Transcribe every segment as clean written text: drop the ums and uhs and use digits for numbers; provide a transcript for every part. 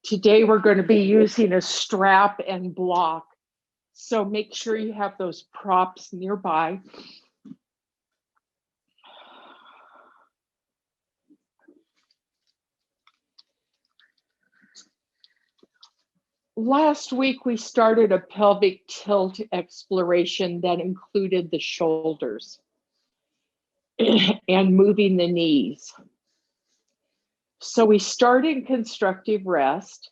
Today we're going to be using a strap and block. So make sure you have those props nearby. Last week we started a pelvic tilt exploration that included the shoulders and moving the knees. So we start in constructive rest.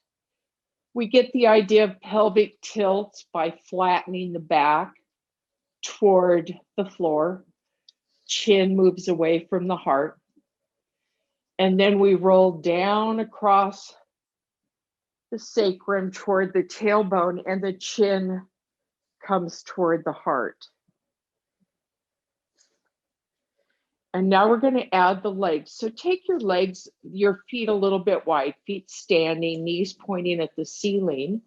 We get the idea of pelvic tilts by flattening the back toward the floor. Chin moves away from the heart. And then we roll down across the sacrum toward the tailbone, and the chin comes toward the heart. And now we're going to add the legs. So take your legs, your feet a little bit wide, feet standing, knees pointing at the ceiling.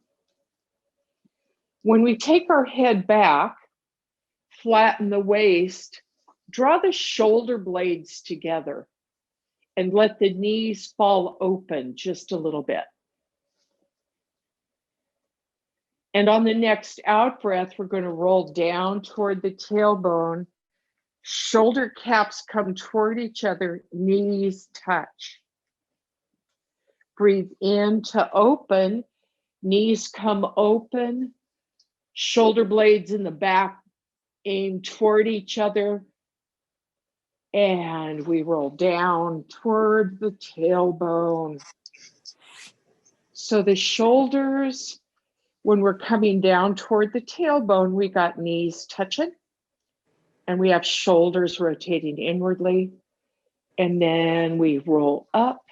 When we take our head back, flatten the waist, draw the shoulder blades together and let the knees fall open just a little bit. And on the next out breath, we're going to roll down toward the tailbone. Shoulder caps come toward each other, knees touch. Breathe in to open, knees come open, shoulder blades in the back aim toward each other, and we roll down toward the tailbone. So the shoulders, when we're coming down toward the tailbone, we got knees touching. And we have shoulders rotating inwardly. And then we roll up.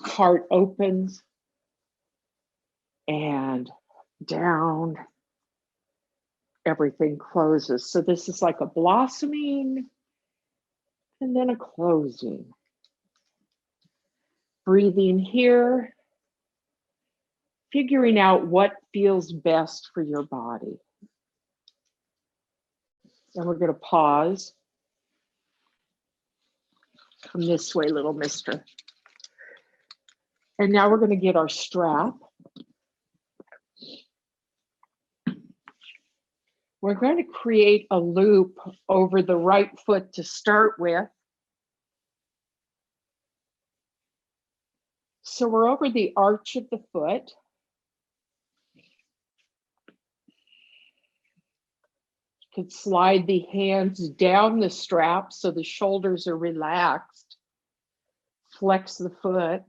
Heart opens. And down. Everything closes. So this is like a blossoming and then a closing. Breathing here. Figuring out what feels best for your body. And we're going to pause. Come this way, little mister. And now we're going to get our strap. We're going to create a loop over the right foot to start with. So we're over the arch of the foot. Could slide the hands down the strap so the shoulders are relaxed. Flex the foot.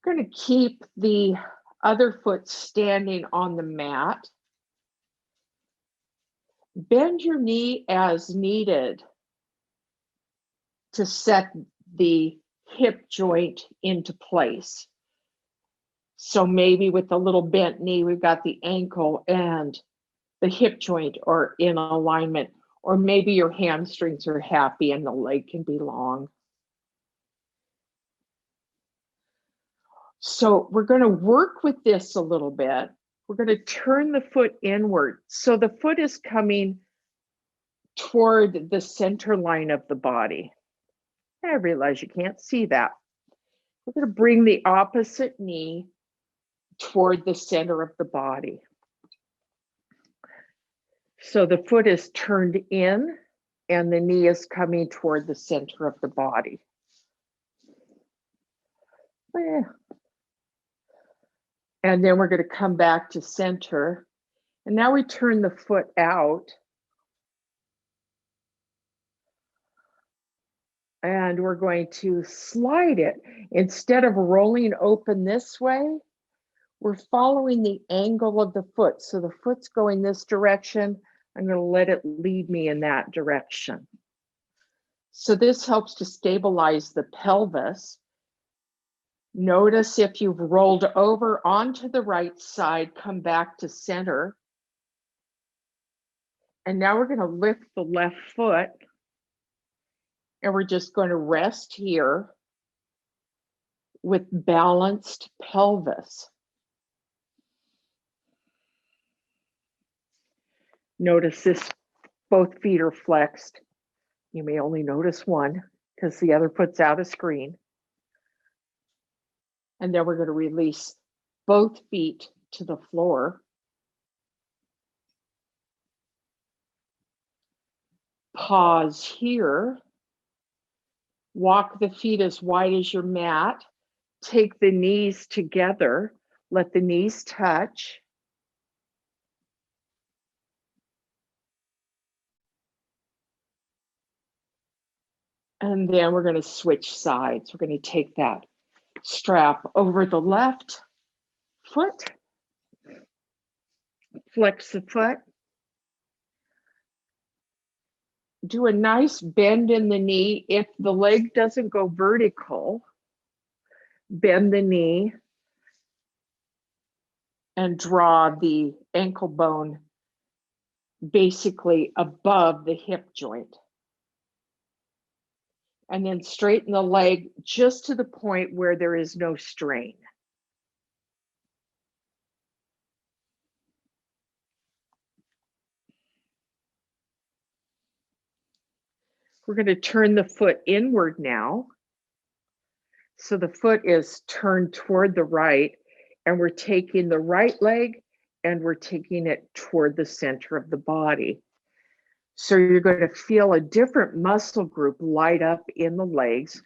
We're going to keep the other foot standing on the mat. Bend your knee as needed to set the hip joint into place. So maybe with a little bent knee, we've got the ankle and the hip joint are in alignment, or maybe your hamstrings are happy and the leg can be long. So we're going to work with this a little bit. We're going to turn the foot inward. So the foot is coming toward the center line of the body. I realize you can't see that. We're going to bring the opposite knee toward the center of the body. So the foot is turned in and the knee is coming toward the center of the body. And then we're going to come back to center. And now we turn the foot out. And we're going to slide it. Instead of rolling open this way, we're following the angle of the foot. So the foot's going this direction. I'm going to let it lead me in that direction. So this helps to stabilize the pelvis. Notice if you've rolled over onto the right side, come back to center. And now we're going to lift the left foot. And we're just going to rest here with balanced pelvis. Notice this, both feet are flexed. You may only notice one because the other foot's out of screen. And then we're going to release both feet to the floor. Pause here. Walk the feet as wide as your mat. Take the knees together. Let the knees touch. And then we're going to switch sides. We're going to take that strap over the left foot. Flex the foot. Do a nice bend in the knee. If the leg doesn't go vertical, bend the knee and draw the ankle bone basically above the hip joint. And then straighten the leg just to the point where there is no strain. We're going to turn the foot inward now. So the foot is turned toward the right, and we're taking the right leg and we're taking it toward the center of the body. So you're going to feel a different muscle group light up in the legs.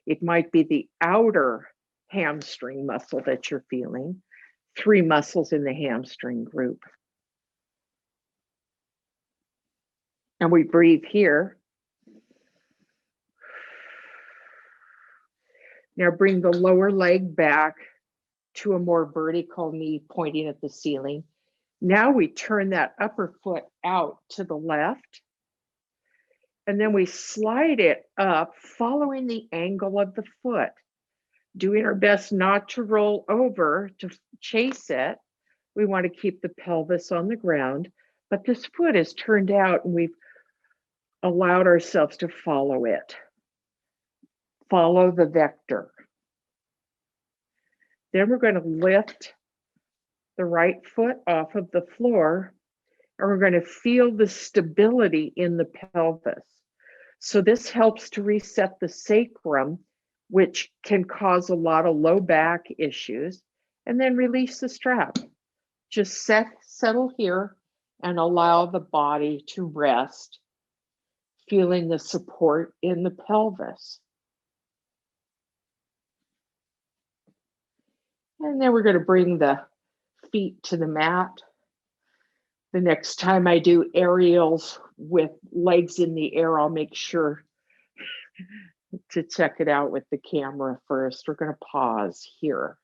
It might be the outer hamstring muscle that you're feeling. 3 muscles in the hamstring group. And we breathe here. Now bring the lower leg back to a more vertical knee pointing at the ceiling. Now we turn that upper foot out to the left. And then we slide it up, following the angle of the foot, doing our best not to roll over to chase it. We want to keep the pelvis on the ground, but this foot is turned out and we've allowed ourselves to follow it. Follow the vector. Then we're going to lift the right foot off of the floor, and we're going to feel the stability in the pelvis. So this helps to reset the sacrum, which can cause a lot of low back issues, and then release the strap. Just settle here and allow the body to rest, feeling the support in the pelvis. And then we're going to bring the feet to the mat. The next time I do aerials with legs in the air, I'll make sure to check it out with the camera first. We're going to pause here.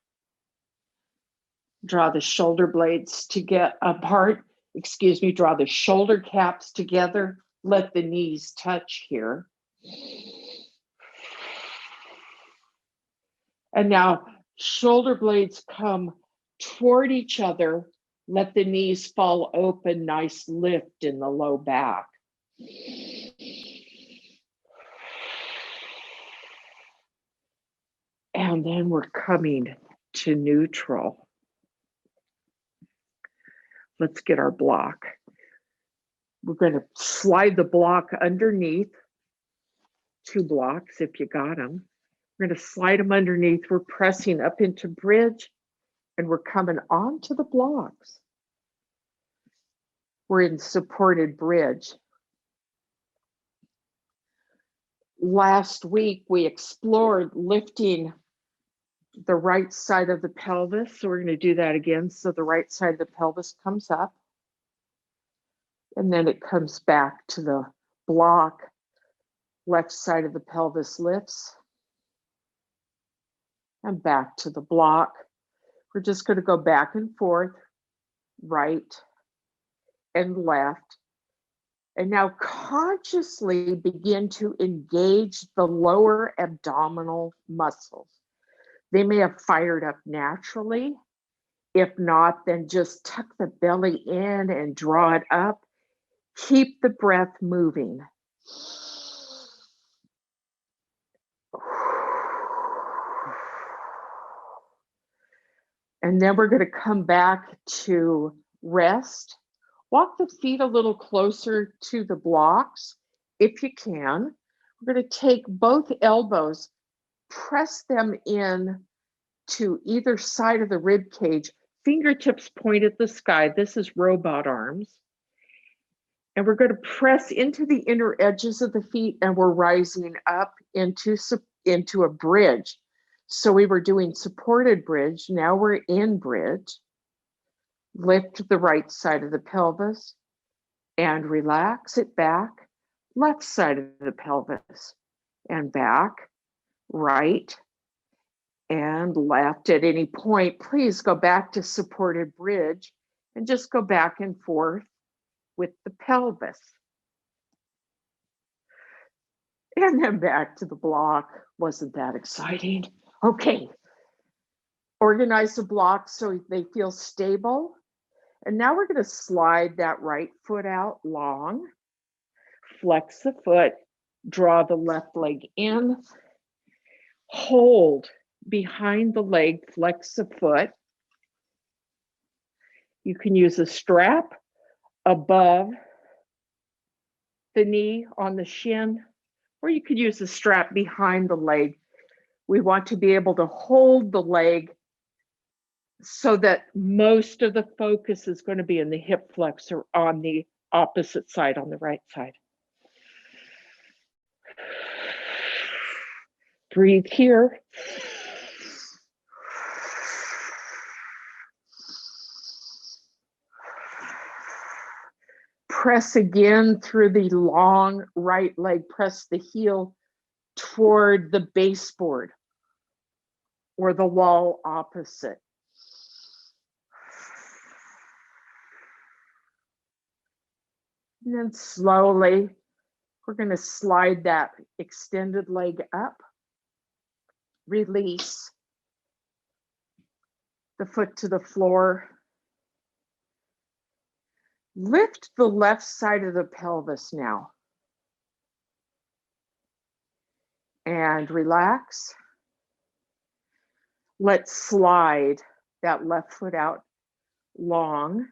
Draw the shoulder blades to get apart. Draw the shoulder caps together. Let the knees touch here. And now shoulder blades come toward each other. Let the knees fall open, nice lift in the low back. And then we're coming to neutral. Let's get our block. We're going to slide the block underneath. 2 blocks if you got them. We're going to slide them underneath. We're pressing up into bridge and we're coming onto the blocks. We're in supported bridge. Last week, we explored lifting the right side of the pelvis. So we're going to do that again. So the right side of the pelvis comes up. And then it comes back to the block. Left side of the pelvis lifts. And back to the block. We're just going to go back and forth, right and left. And now consciously begin to engage the lower abdominal muscles. They may have fired up naturally. If not, then just tuck the belly in and draw it up. Keep the breath moving. And then we're going to come back to rest. Walk the feet a little closer to the blocks if you can. We're going to take both elbows, press them in to either side of the rib cage, fingertips point at the sky. This is robot arms. And we're going to press into the inner edges of the feet, and we're rising up into a bridge. So we were doing supported bridge. Now we're in bridge. Lift the right side of the pelvis and relax it back. Left side of the pelvis and back, right and left. At any point, please go back to supported bridge and just go back and forth with the pelvis. And then back to the block. Wasn't that exciting? Okay. Organize the blocks so they feel stable. And now we're going to slide that right foot out long. Flex the foot. Draw the left leg in. Hold behind the leg. Flex the foot. You can use a strap above the knee on the shin, or you could use a strap behind the leg. We want to be able to hold the leg so that most of the focus is going to be in the hip flexor on the opposite side, on the right side. Breathe here. Press again through the long right leg. Press the heel toward the baseboard or the wall opposite. And then slowly, we're going to slide that extended leg up. Release the foot to the floor. Lift the left side of the pelvis now. And relax. Let's slide that left foot out long.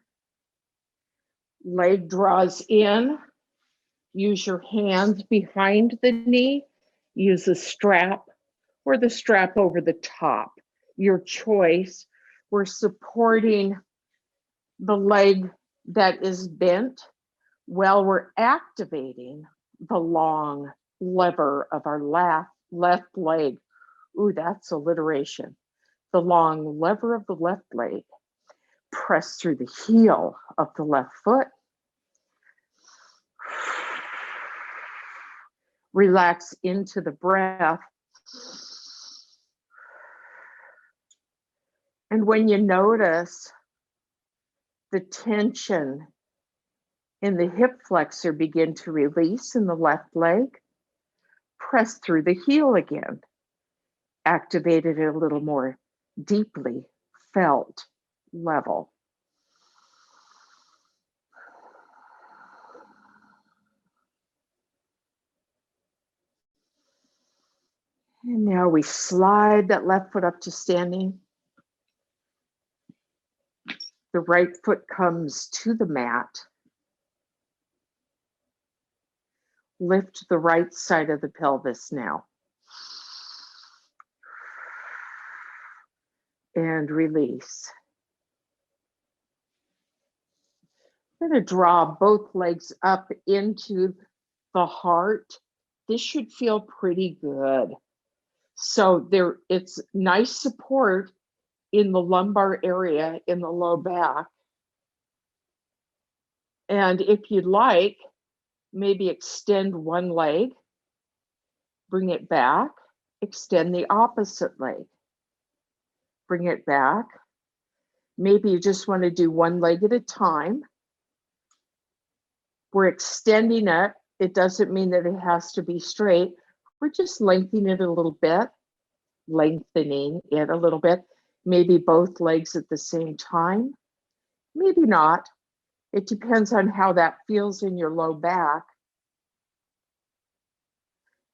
Leg draws in. Use your hands behind the knee. Use a strap or the strap over the top. Your choice. We're supporting the leg that is bent while we're activating the long lever of our left leg. Ooh, that's alliteration. The long lever of the left leg. Press through the heel of the left foot. Relax into the breath. And when you notice the tension in the hip flexor begin to release in the left leg, press through the heel again. Activate it a little more deeply felt level. And now we slide that left foot up to standing. The right foot comes to the mat. Lift the right side of the pelvis now. And release. I'm going to draw both legs up into the heart. This should feel pretty good. So it's nice support in the lumbar area, in the low back. And if you'd like, maybe extend one leg, bring it back, extend the opposite leg, bring it back. Maybe you just want to do one leg at a time. We're extending it. It doesn't mean that it has to be straight. We're just lengthening it a little bit, Maybe both legs at the same time, maybe not. It depends on how that feels in your low back.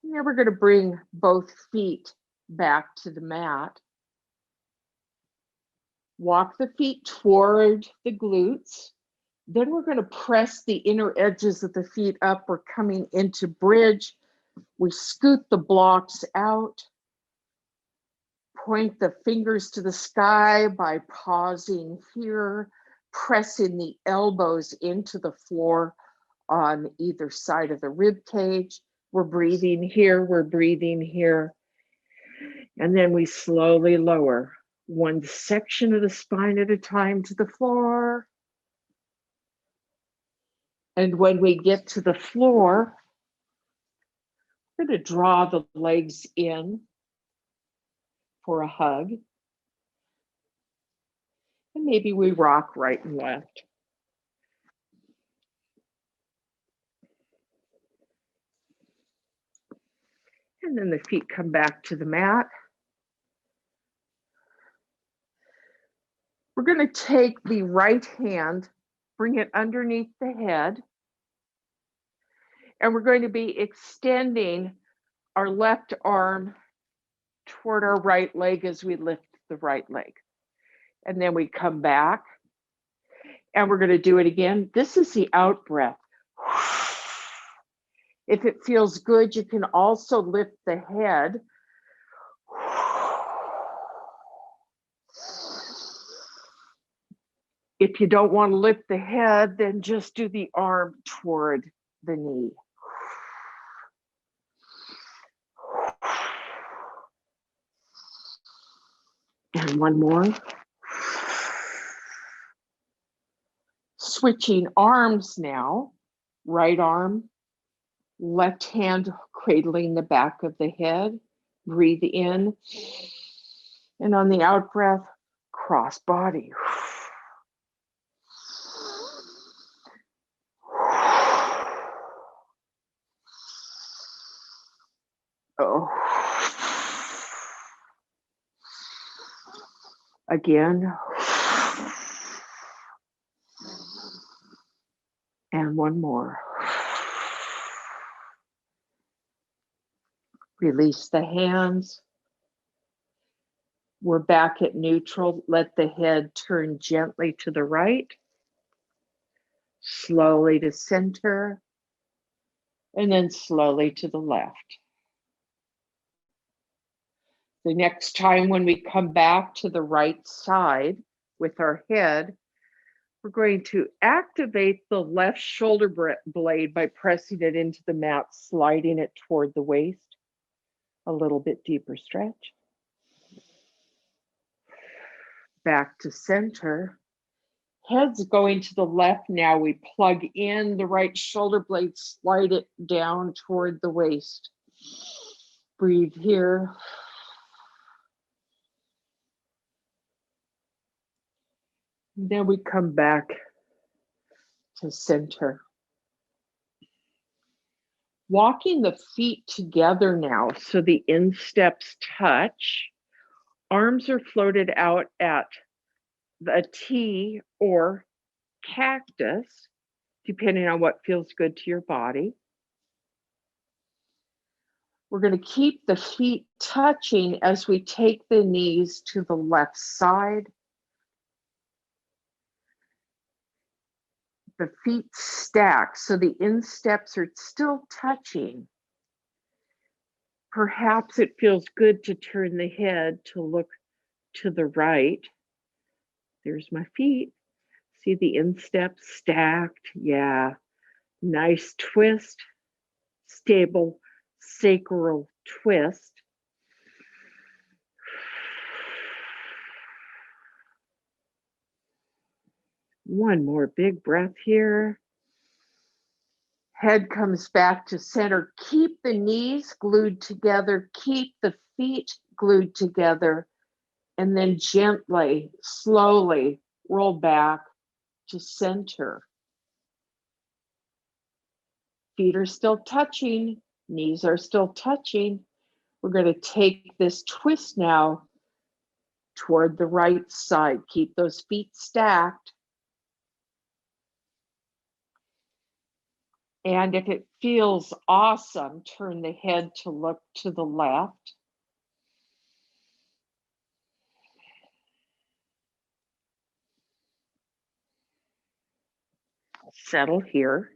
Now we're going to bring both feet back to the mat. Walk the feet toward the glutes. Then we're going to press the inner edges of the feet up. We're coming into bridge. We scoot the blocks out. point the fingers to the sky by pausing here, pressing the elbows into the floor on either side of the rib cage. We're breathing here, we're breathing here. And then we slowly lower one section of the spine at a time to the floor. And when we get to the floor, we're going to draw the legs in for a hug. And maybe we rock right and left. And then the feet come back to the mat. We're going to take the right hand, bring it underneath the head, and we're going to be extending our left arm toward our right leg as we lift the right leg. And then we come back, and we're going to do it again. This is the out breath. If it feels good, you can also lift the head. If you don't want to lift the head, then just do the arm toward the knee. And one more. Switching arms now. Right arm, left hand cradling the back of the head. Breathe in. And on the out breath, cross body. Oh. Again. And one more. Release the hands. We're back at neutral. Let the head turn gently to the right, slowly to center, and then slowly to the left. The next time when we come back to the right side with our head, we're going to activate the left shoulder blade by pressing it into the mat, sliding it toward the waist. A little bit deeper stretch. Back to center. Head's going to the left now. We plug in the right shoulder blade, slide it down toward the waist. Breathe here. Then we come back to center. Walking the feet together now so the insteps touch. Arms are floated out at the T or cactus, depending on what feels good to your body. We're going to keep the feet touching as we take the knees to the left side. The feet stack, so the insteps are still touching. Perhaps it feels good to turn the head to look to the right. There's my feet. See the insteps stacked? Yeah. Nice twist. Stable sacral twist. One more big breath here. Head comes back to center. Keep the knees glued together. Keep the feet glued together. And then gently, slowly roll back to center. Feet are still touching. Knees are still touching. We're going to take this twist now toward the right side. Keep those feet stacked. And if it feels awesome, turn the head to look to the left. Settle here.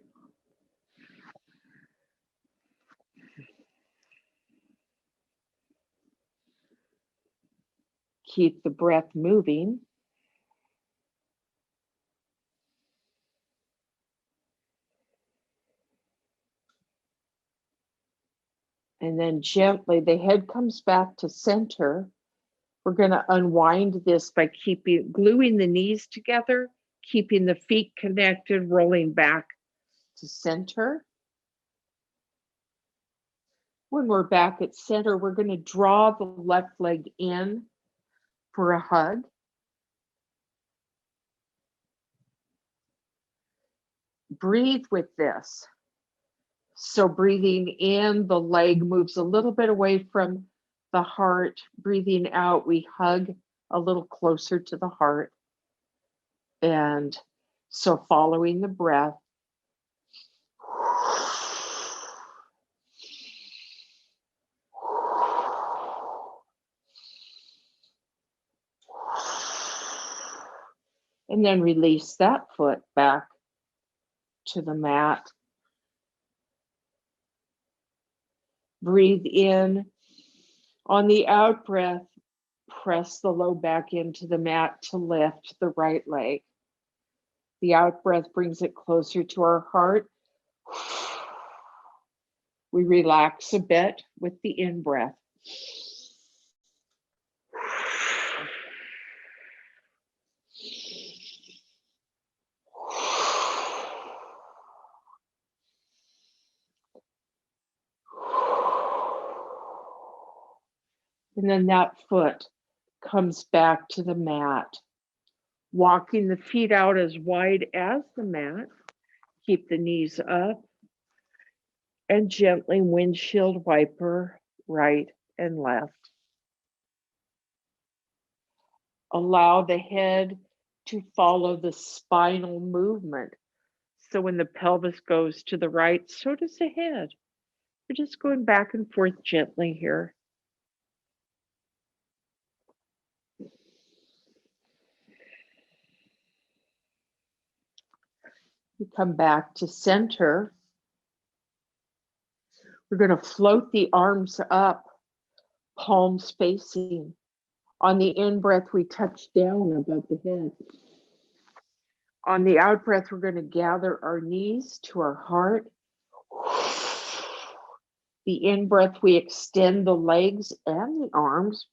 Keep the breath moving. And then gently, the head comes back to center. We're going to unwind this by gluing the knees together, keeping the feet connected, rolling back to center. When we're back at center, we're going to draw the left leg in for a hug. Breathe with this. So breathing in, the leg moves a little bit away from the heart. Breathing out, we hug a little closer to the heart. And so following the breath, and then release that foot back to the mat. Breathe in. On the out breath, press the low back into the mat to lift the right leg. The out breath brings it closer to our heart. We relax a bit with the in breath. And then that foot comes back to the mat. Walking the feet out as wide as the mat. Keep the knees up. And gently windshield wiper right and left. Allow the head to follow the spinal movement. So when the pelvis goes to the right, so does the head. We're just going back and forth gently here. We come back to center. We're going to float the arms up, palms facing. On the in breath, we touch down above the head. On the out breath, we're going to gather our knees to our heart. The in breath, we extend the legs and the arms.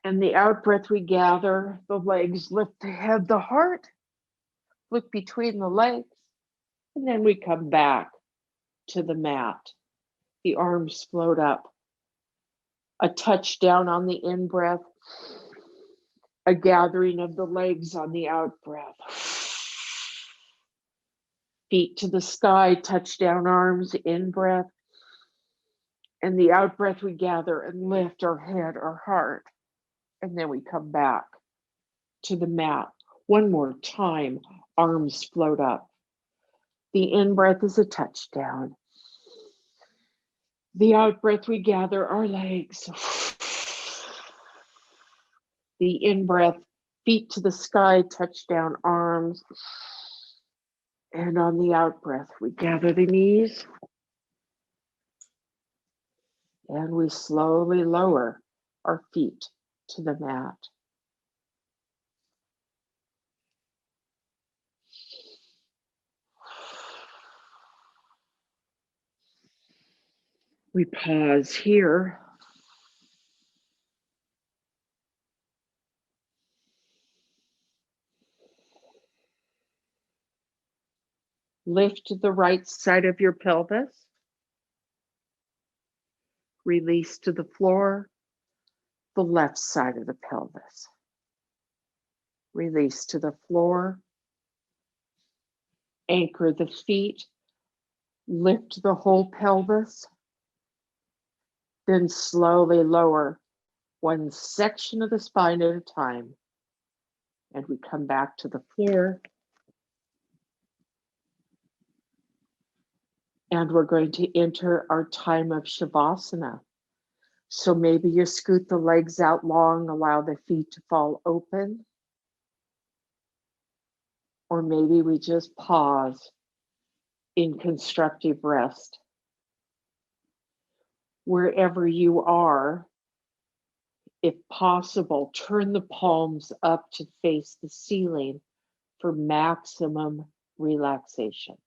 And the out breath, we gather the legs, lift the head, the heart, look between the legs, and then we come back to the mat. The arms float up. A touch down on the in breath, a gathering of the legs on the out breath. Feet to the sky, touch down arms, in breath. And the out breath, we gather and lift our head, our heart. And then we come back to the mat. One more time, arms float up. The in breath is a touchdown. The out breath, we gather our legs. The in breath, feet to the sky, touch down arms. And on the out breath, we gather the knees. And we slowly lower our feet to the mat. We pause here. Lift the right side of your pelvis. Release to the floor, the left side of the pelvis. Release to the floor. Anchor the feet. Lift the whole pelvis. Then slowly lower one section of the spine at a time. And we come back to the floor. And we're going to enter our time of Shavasana. So maybe you scoot the legs out long, allow the feet to fall open. Or maybe we just pause in constructive rest. Wherever you are If possible, turn the palms up to face the ceiling for maximum relaxation.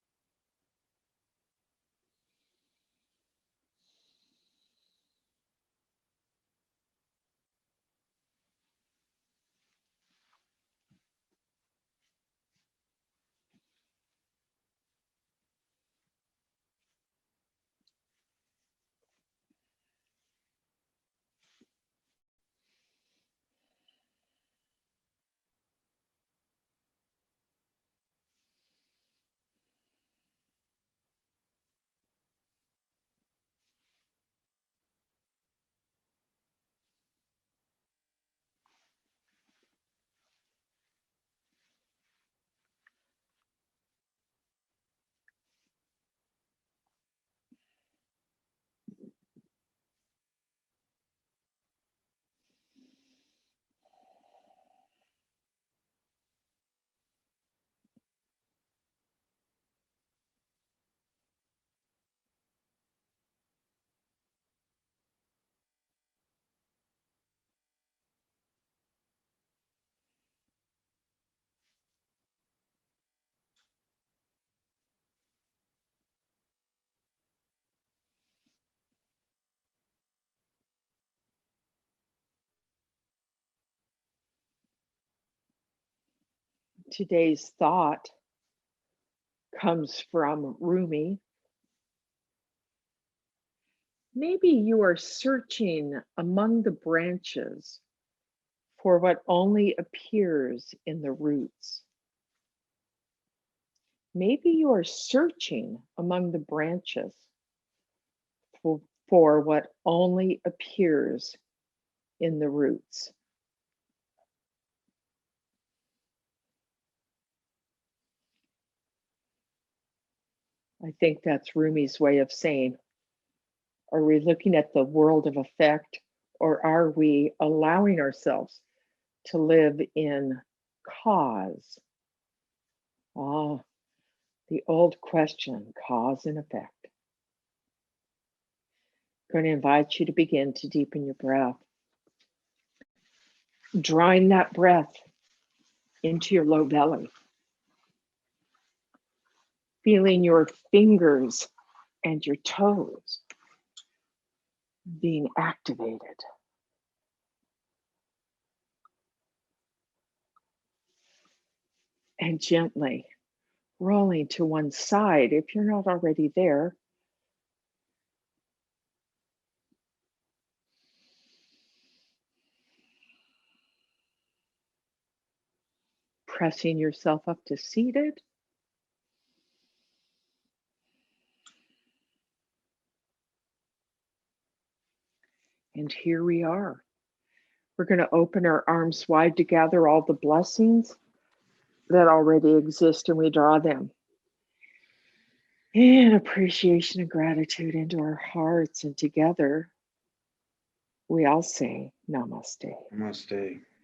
Today's thought comes from Rumi. Maybe you are searching among the branches for what only appears in the roots. Maybe you are searching among the branches for what only appears in the roots. I think that's Rumi's way of saying, are we looking at the world of effect, or are we allowing ourselves to live in cause? Ah, the old question, cause and effect. I'm going to invite you to begin to deepen your breath. Drawing that breath into your low belly. Feeling your fingers and your toes being activated. And gently rolling to one side if you're not already there. Pressing yourself up to seated. And here we are. We're going to open our arms wide to gather all the blessings that already exist, and we draw them in appreciation and gratitude into our hearts. And together, we all say namaste. Namaste.